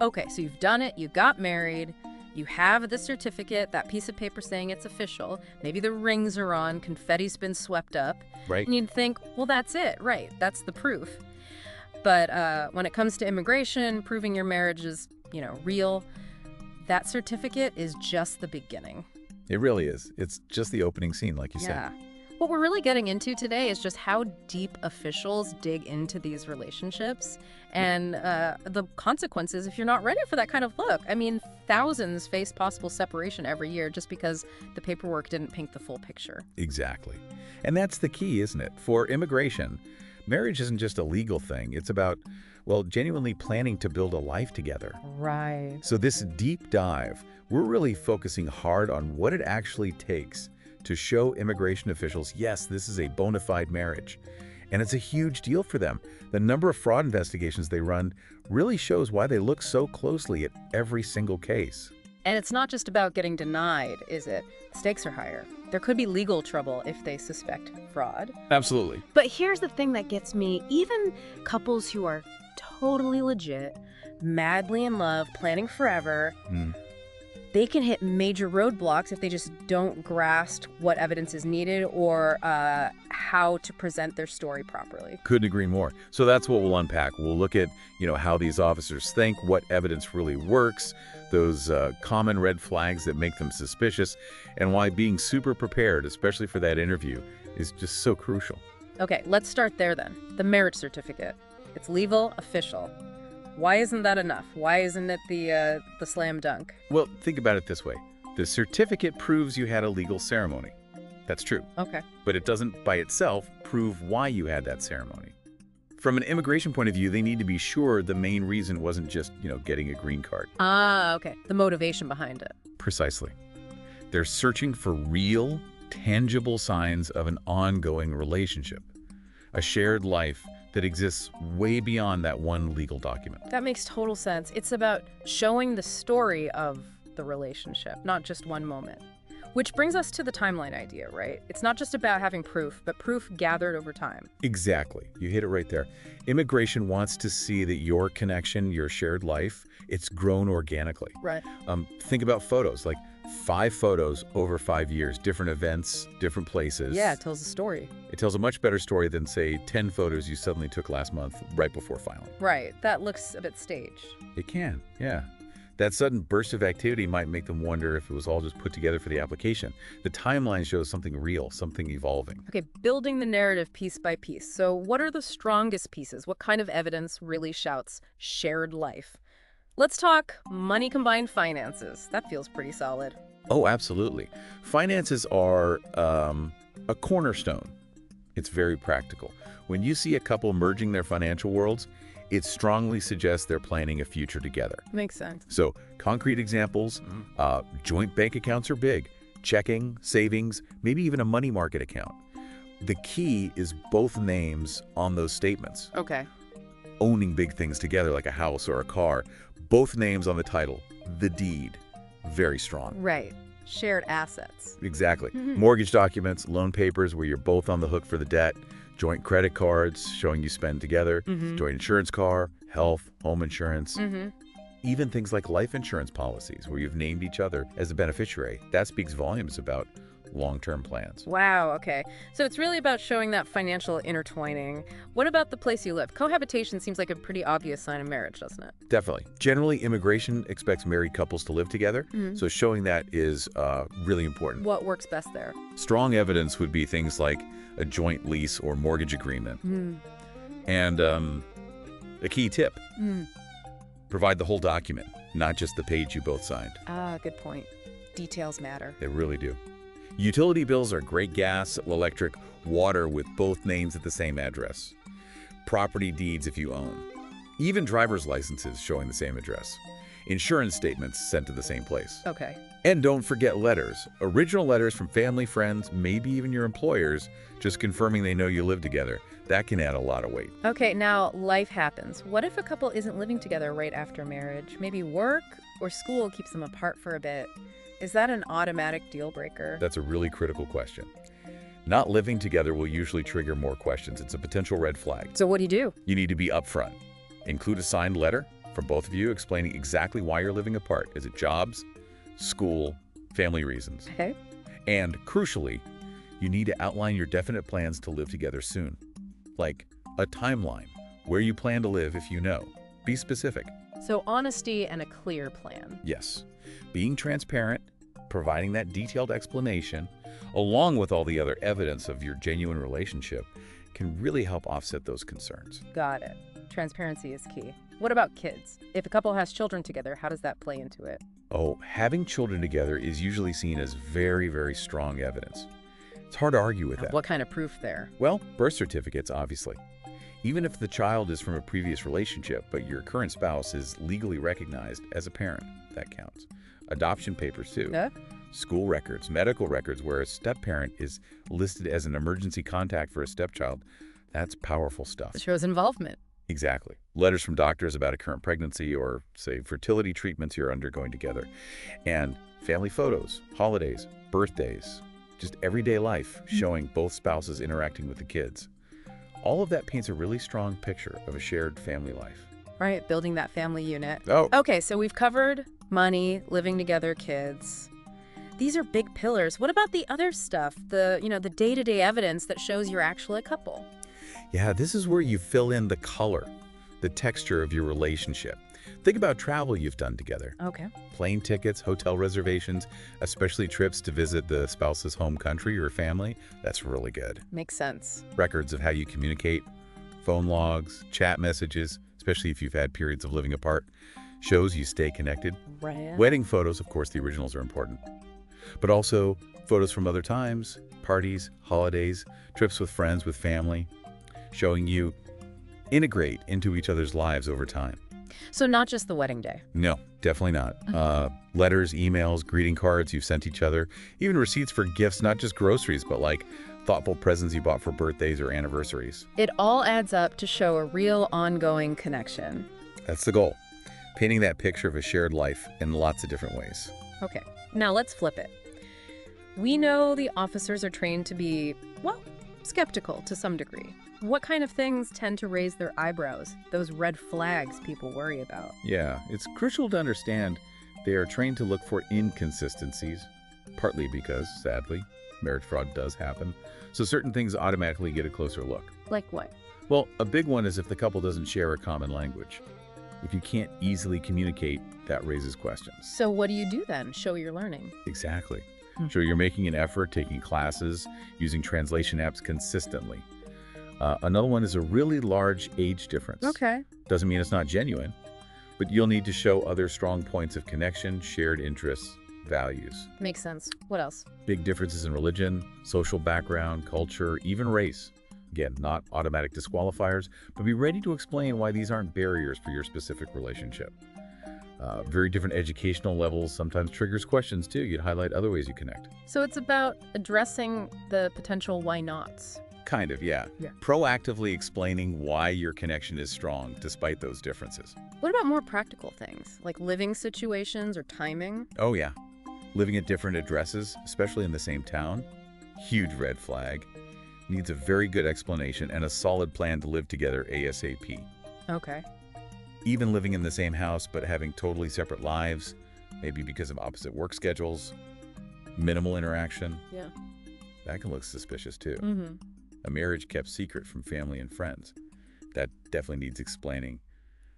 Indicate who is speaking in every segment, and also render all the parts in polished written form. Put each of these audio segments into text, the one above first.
Speaker 1: Okay, so you've done it, you got married, you have the certificate, that piece of paper saying it's official, maybe the rings are on, confetti's been swept up,
Speaker 2: Right?
Speaker 1: and you'd think, well, that's it, right, that's the proof. But when it comes to immigration, proving your marriage is, real, that certificate is just the beginning.
Speaker 2: It really is. It's just the opening scene, like you said.
Speaker 1: Yeah. What we're really getting into today is just how deep officials dig into these relationships and the consequences if you're not ready for that kind of look. I mean, thousands face possible separation every year just because the paperwork didn't paint the full picture.
Speaker 2: Exactly. And that's the key, isn't it? For immigration, marriage isn't just a legal thing. It's about, well, genuinely planning to build a life together.
Speaker 1: Right.
Speaker 2: So this deep dive, we're really focusing hard on what it actually takes to show immigration officials, yes, this is a bona fide marriage. And it's a huge deal for them. The number of fraud investigations they run really shows why they look so closely at every single case.
Speaker 1: And it's not just about getting denied, is it? Stakes are higher. There could be legal trouble if they suspect fraud.
Speaker 2: Absolutely.
Speaker 1: But here's the thing that gets me. Even couples who are totally legit, madly in love, planning forever, they can hit major roadblocks if they just don't grasp what evidence is needed or how to present their story properly.
Speaker 2: Couldn't agree more. So that's what we'll unpack. We'll look at, how these officers think, what evidence really works, those common red flags that make them suspicious, and why being super prepared, especially for that interview, is just so crucial.
Speaker 1: Okay, let's start there then. The marriage certificate. It's legal, official. Why isn't that enough? Why isn't it the slam dunk?
Speaker 2: Well, think about it this way. The certificate proves you had a legal ceremony. That's true.
Speaker 1: Okay.
Speaker 2: But it doesn't by itself prove why you had that ceremony. From an immigration point of view, they need to be sure the main reason wasn't just, getting a green card.
Speaker 1: Ah, okay. The motivation behind it.
Speaker 2: Precisely. They're searching for real, tangible signs of an ongoing relationship, a shared life that exists way beyond that one legal document.
Speaker 1: That makes total sense. It's about showing the story of the relationship, not just one moment. Which brings us to the timeline idea, right? It's not just about having proof, but proof gathered over time.
Speaker 2: Exactly. You hit it right there. Immigration wants to see that your connection, your shared life, it's grown organically.
Speaker 1: Right.
Speaker 2: Think about photos, like 5 photos over 5 years, different events, different places.
Speaker 1: Yeah, it tells a story.
Speaker 2: It tells a much better story than, say, 10 photos you suddenly took last month right before filing.
Speaker 1: Right. That looks a bit staged.
Speaker 2: It can, yeah. That sudden burst of activity might make them wonder if it was all just put together for the application. The timeline shows something real, something evolving.
Speaker 1: Okay, building the narrative piece by piece. So what are the strongest pieces? What kind of evidence really shouts shared life? Let's talk money combined finances. That feels pretty solid.
Speaker 2: Oh, absolutely. Finances are a cornerstone. It's very practical. When you see a couple merging their financial worlds, it strongly suggests they're planning a future together.
Speaker 1: Makes sense.
Speaker 2: So, concrete examples, joint bank accounts are big. Checking, savings, maybe even a money market account. The key is both names on those statements.
Speaker 1: Okay.
Speaker 2: Owning big things together like a house or a car. Both names on the title. The deed. Very strong.
Speaker 1: Right. Shared assets.
Speaker 2: Exactly. Mortgage documents, loan papers where you're both on the hook for the debt. Joint credit cards showing you spend together, joint insurance car, health, home insurance, even things like life insurance policies where you've named each other as a beneficiary. That speaks volumes about long-term plans.
Speaker 1: Wow, okay. So it's really about showing that financial intertwining. What about the place you live? Cohabitation seems like a pretty obvious sign of marriage, doesn't it?
Speaker 2: Definitely. Generally, immigration expects married couples to live together, so showing that is really important.
Speaker 1: What works best there?
Speaker 2: Strong evidence would be things like a joint lease or mortgage agreement. And a key tip, provide the whole document, not just the page you both signed.
Speaker 1: Ah, good point. Details matter.
Speaker 2: They really do. Utility bills are great: gas, electric, water with both names at the same address. Property deeds if you own. Even driver's licenses showing the same address. Insurance statements sent to the same place.
Speaker 1: Okay.
Speaker 2: And don't forget letters. Original letters from family, friends, maybe even your employers, just confirming they know you live together. That can add a lot of weight.
Speaker 1: Okay, now life happens. What if a couple isn't living together right after marriage? Maybe work or school keeps them apart for a bit. Is that an automatic deal breaker?
Speaker 2: That's a really critical question. Not living together will usually trigger more questions. It's a potential red flag.
Speaker 1: So what do you do?
Speaker 2: You need to be upfront. Include a signed letter, from both of you explaining exactly why you're living apart. Is it jobs, school, family reasons?
Speaker 1: Okay.
Speaker 2: And crucially, you need to outline your definite plans to live together soon. Like a timeline, where you plan to live if you know. Be specific.
Speaker 1: So honesty and a clear plan.
Speaker 2: Yes. Being transparent, providing that detailed explanation, along with all the other evidence of your genuine relationship, can really help offset those concerns.
Speaker 1: Got it. Transparency is key. What about kids? If a couple has children together, how does that play into it?
Speaker 2: Oh, having children together is usually seen as very, very strong evidence. It's hard to argue with that.
Speaker 1: What kind of proof there?
Speaker 2: Well, birth certificates, obviously. Even if the child is from a previous relationship, but your current spouse is legally recognized as a parent, that counts. Adoption papers, too. School records, medical records where a step-parent is listed as an emergency contact for a stepchild. That's powerful stuff.
Speaker 1: It shows involvement.
Speaker 2: Exactly. Letters from doctors about a current pregnancy or, say, fertility treatments you're undergoing together. And family photos, holidays, birthdays, just everyday life showing both spouses interacting with the kids. All of that paints a really strong picture of a shared family life.
Speaker 1: Right, building that family unit.
Speaker 2: Oh.
Speaker 1: Okay, so we've covered money, living together, kids. These are big pillars. What about the other stuff? The day-to-day evidence that shows you're actually a couple?
Speaker 2: Yeah, this is where you fill in the color, the texture of your relationship. Think about travel you've done together.
Speaker 1: Okay.
Speaker 2: Plane tickets, hotel reservations, especially trips to visit the spouse's home country or family. That's really good.
Speaker 1: Makes sense.
Speaker 2: Records of how you communicate, phone logs, chat messages, especially if you've had periods of living apart, shows you stay connected.
Speaker 1: Right.
Speaker 2: Wedding photos, of course, the originals are important. But also photos from other times, parties, holidays, trips with friends, with family, showing you integrate into each other's lives over time.
Speaker 1: So not just the wedding day.
Speaker 2: No, definitely not. Letters, emails, greeting cards you've sent each other, even receipts for gifts, not just groceries, but like thoughtful presents you bought for birthdays or anniversaries.
Speaker 1: It all adds up to show a real ongoing connection.
Speaker 2: That's the goal. Painting that picture of a shared life in lots of different ways.
Speaker 1: Okay, now let's flip it. We know the officers are trained to be, well, skeptical to some degree. What kind of things tend to raise their eyebrows? Those red flags people worry about.
Speaker 2: Yeah, it's crucial to understand they are trained to look for inconsistencies, partly because, sadly, marriage fraud does happen. So certain things automatically get a closer look.
Speaker 1: Like what?
Speaker 2: Well, a big one is if the couple doesn't share a common language. If you can't easily communicate, that raises questions.
Speaker 1: So what do you do then? Show you're learning.
Speaker 2: Exactly. Show you're making an effort, taking classes, using translation apps consistently. Another one is a really large age difference.
Speaker 1: Okay.
Speaker 2: Doesn't mean it's not genuine, but you'll need to show other strong points of connection, shared interests, values.
Speaker 1: Makes sense. What else?
Speaker 2: Big differences in religion, social background, culture, even race. Again, not automatic disqualifiers, but be ready to explain why these aren't barriers for your specific relationship. Very different educational levels sometimes triggers questions too. You'd highlight other ways you connect.
Speaker 1: So it's about addressing the potential why nots.
Speaker 2: Kind of, yeah. Proactively explaining why your connection is strong despite those differences.
Speaker 1: What about more practical things, like living situations or timing?
Speaker 2: Oh yeah. Living at different addresses, especially in the same town, huge red flag. Needs a very good explanation and a solid plan to live together ASAP.
Speaker 1: Okay.
Speaker 2: Even living in the same house but having totally separate lives, maybe because of opposite work schedules, minimal interaction.
Speaker 1: Yeah.
Speaker 2: That can look suspicious too.
Speaker 1: Mm-hmm.
Speaker 2: A marriage kept secret from family and friends. That definitely needs explaining.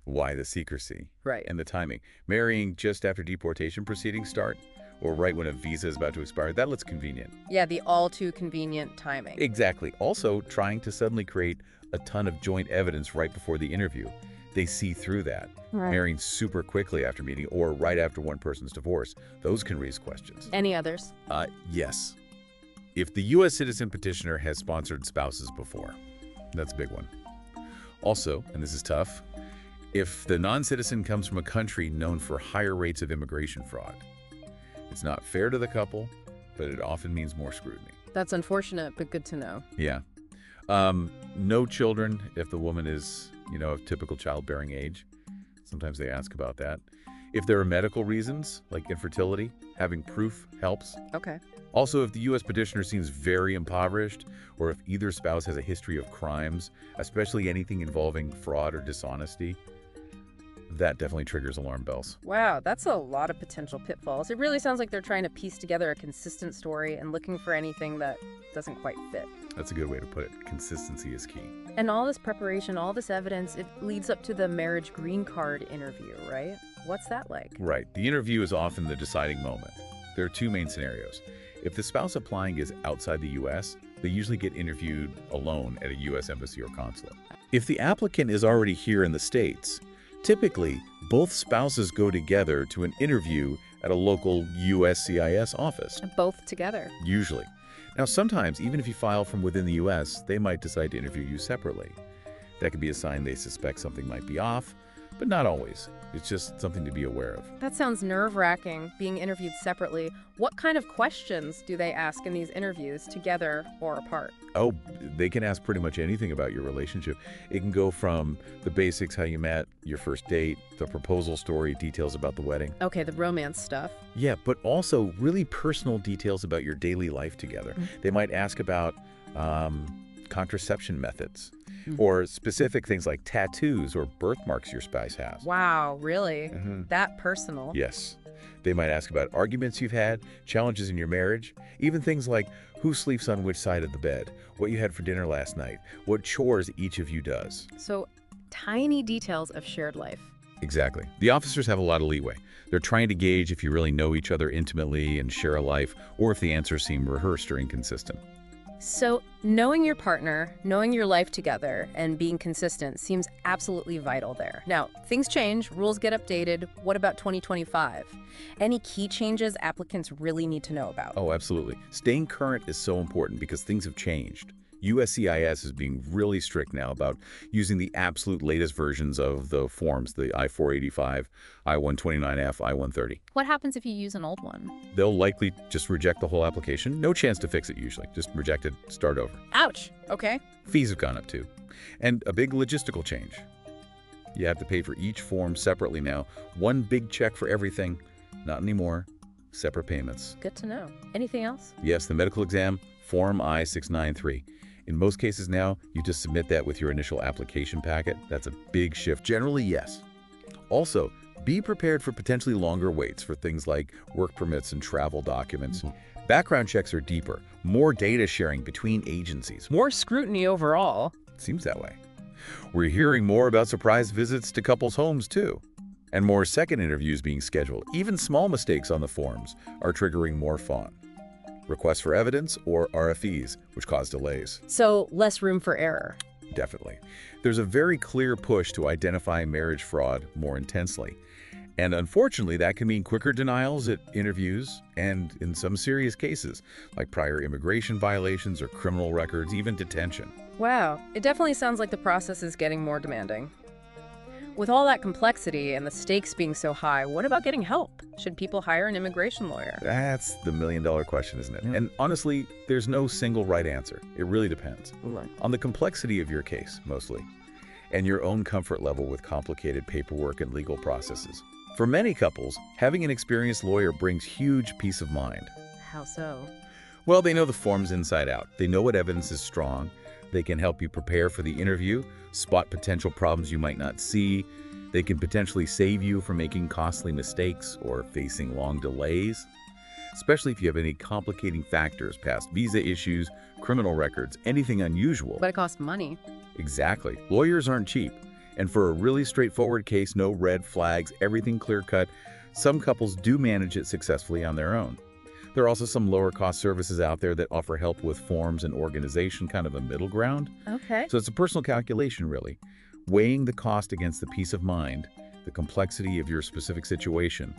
Speaker 2: Why the secrecy?
Speaker 1: Right.
Speaker 2: And the timing. Marrying just after deportation proceedings start, or right when a visa is about to expire, that looks convenient.
Speaker 1: Yeah, the all too convenient timing.
Speaker 2: Exactly. Also, trying to suddenly create a ton of joint evidence right before the interview. They see through that.
Speaker 1: Right.
Speaker 2: Marrying super quickly after meeting or right after one person's divorce, those can raise questions.
Speaker 1: Any others?
Speaker 2: Yes. If the U.S. citizen petitioner has sponsored spouses before, that's a big one. Also, and this is tough, if the non-citizen comes from a country known for higher rates of immigration fraud. It's not fair to the couple, but it often means more scrutiny.
Speaker 1: That's unfortunate, but good to know.
Speaker 2: Yeah. No children if the woman is, of typical childbearing age. Sometimes they ask about that. If there are medical reasons, like infertility, having proof helps.
Speaker 1: Okay.
Speaker 2: Also, if the U.S. petitioner seems very impoverished, or if either spouse has a history of crimes, especially anything involving fraud or dishonesty, that definitely triggers alarm bells.
Speaker 1: Wow, that's a lot of potential pitfalls. It really sounds like they're trying to piece together a consistent story and looking for anything that doesn't quite fit.
Speaker 2: That's a good way to put it. Consistency is key.
Speaker 1: And all this preparation, all this evidence, it leads up to the marriage green card interview, right? What's that like?
Speaker 2: Right. The interview is often the deciding moment. There are two main scenarios. If the spouse applying is outside the U.S., they usually get interviewed alone at a U.S. embassy or consulate. If the applicant is already here in the States, typically both spouses go together to an interview at a local USCIS office.
Speaker 1: Both together.
Speaker 2: Usually. Now, sometimes, even if you file from within the U.S., they might decide to interview you separately. That could be a sign they suspect something might be off, but not always. It's just something to be aware of.
Speaker 1: That sounds nerve-wracking, being interviewed separately. What kind of questions do they ask in these interviews, together or apart?
Speaker 2: Oh, they can ask pretty much anything about your relationship. It can go from the basics, how you met, your first date, the proposal story, details about the wedding.
Speaker 1: Okay, the romance stuff.
Speaker 2: Yeah, but also really personal details about your daily life together. They might ask about contraception methods. Or specific things like tattoos or birthmarks your spouse has.
Speaker 1: Wow, really? That personal?
Speaker 2: Yes. They might ask about arguments you've had, challenges in your marriage, even things like who sleeps on which side of the bed, what you had for dinner last night, what chores each of you does.
Speaker 1: So, tiny details of shared life.
Speaker 2: Exactly. The officers have a lot of leeway. They're trying to gauge if you really know each other intimately and share a life, or if the answers seem rehearsed or inconsistent.
Speaker 1: So, knowing your partner, knowing your life together, and being consistent seems absolutely vital there. Now, things change, rules get updated. What about 2025? Any key changes applicants really need to know about?
Speaker 2: Oh, absolutely. Staying current is so important because things have changed. USCIS is being really strict now about using the absolute latest versions of the forms, the I-485, I-129F, I-130.
Speaker 3: What happens if you use an old one?
Speaker 2: They'll likely just reject the whole application. No chance to fix it usually. Just reject it, start over.
Speaker 1: Ouch. Okay.
Speaker 2: Fees have gone up too. And a big logistical change. You have to pay for each form separately now. One big check for everything. Not anymore. Separate payments.
Speaker 1: Good to know. Anything else?
Speaker 2: Yes, the medical exam, Form I-693. In most cases now, you just submit that with your initial application packet. That's a big shift. Generally, yes. Also, be prepared for potentially longer waits for things like work permits and travel documents. Background checks are deeper, more data sharing between agencies.
Speaker 1: More scrutiny overall.
Speaker 2: Seems that way. We're hearing more about surprise visits to couples' homes, too. And more second interviews being scheduled. Even small mistakes on the forms are triggering more fun. Requests for evidence or RFEs, which cause delays.
Speaker 1: So, less room for error.
Speaker 2: Definitely. There's a very clear push to identify marriage fraud more intensely. And unfortunately, that can mean quicker denials at interviews and, in some serious cases, like prior immigration violations or criminal records, even detention.
Speaker 1: Wow, it definitely sounds like the process is getting more demanding. With all that complexity and the stakes being so high, what about getting help? Should people hire an immigration lawyer?
Speaker 2: That's the million-dollar question, isn't it? And honestly, there's no single right answer. It really depends. On the complexity of your case, mostly, and your own comfort level with complicated paperwork and legal processes. For many couples, having an experienced lawyer brings huge peace of mind.
Speaker 1: How so?
Speaker 2: Well, they know the forms inside out. They know what evidence is strong. They can help you prepare for the interview, spot potential problems you might not see. They can potentially save you from making costly mistakes or facing long delays, especially if you have any complicating factors, past visa issues, criminal records, anything unusual.
Speaker 1: But it costs money.
Speaker 2: Exactly. Lawyers aren't cheap. And for a really straightforward case, no red flags, everything clear-cut, some couples do manage it successfully on their own. There are also some lower-cost services out there that offer help with forms and organization, kind of a middle ground.
Speaker 1: Okay.
Speaker 2: So it's a personal calculation, really, weighing the cost against the peace of mind, the complexity of your specific situation,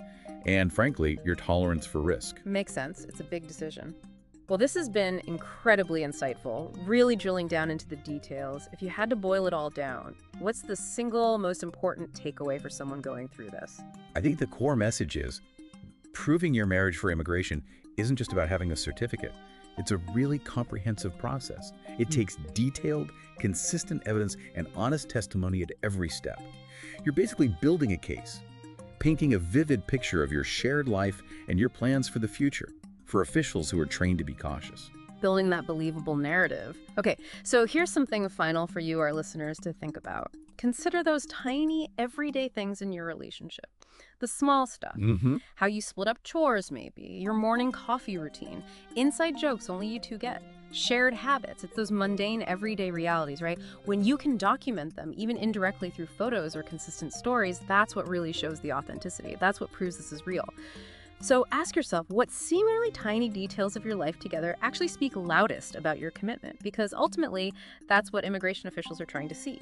Speaker 2: and, frankly, your tolerance for risk.
Speaker 1: Makes sense. It's a big decision. Well, this has been incredibly insightful, really drilling down into the details. If you had to boil it all down, what's the single most important takeaway for someone going through this?
Speaker 2: I think the core message is proving your marriage for immigration isn't just about having a certificate. It's a really comprehensive process. It takes detailed, consistent evidence and honest testimony at every step. You're basically building a case, painting a vivid picture of your shared life and your plans for the future for officials who are trained to be cautious.
Speaker 1: Building that believable narrative. Okay, so here's something final for you, our listeners, to think about. Consider those tiny, everyday things in your relationship. The small stuff. How you split up chores, maybe. Your morning coffee routine. Inside jokes only you two get. Shared habits. It's those mundane, everyday realities, right? When you can document them, even indirectly through photos or consistent stories, that's what really shows the authenticity. That's what proves this is real. So ask yourself, what seemingly tiny details of your life together actually speak loudest about your commitment? Because ultimately, that's what immigration officials are trying to see.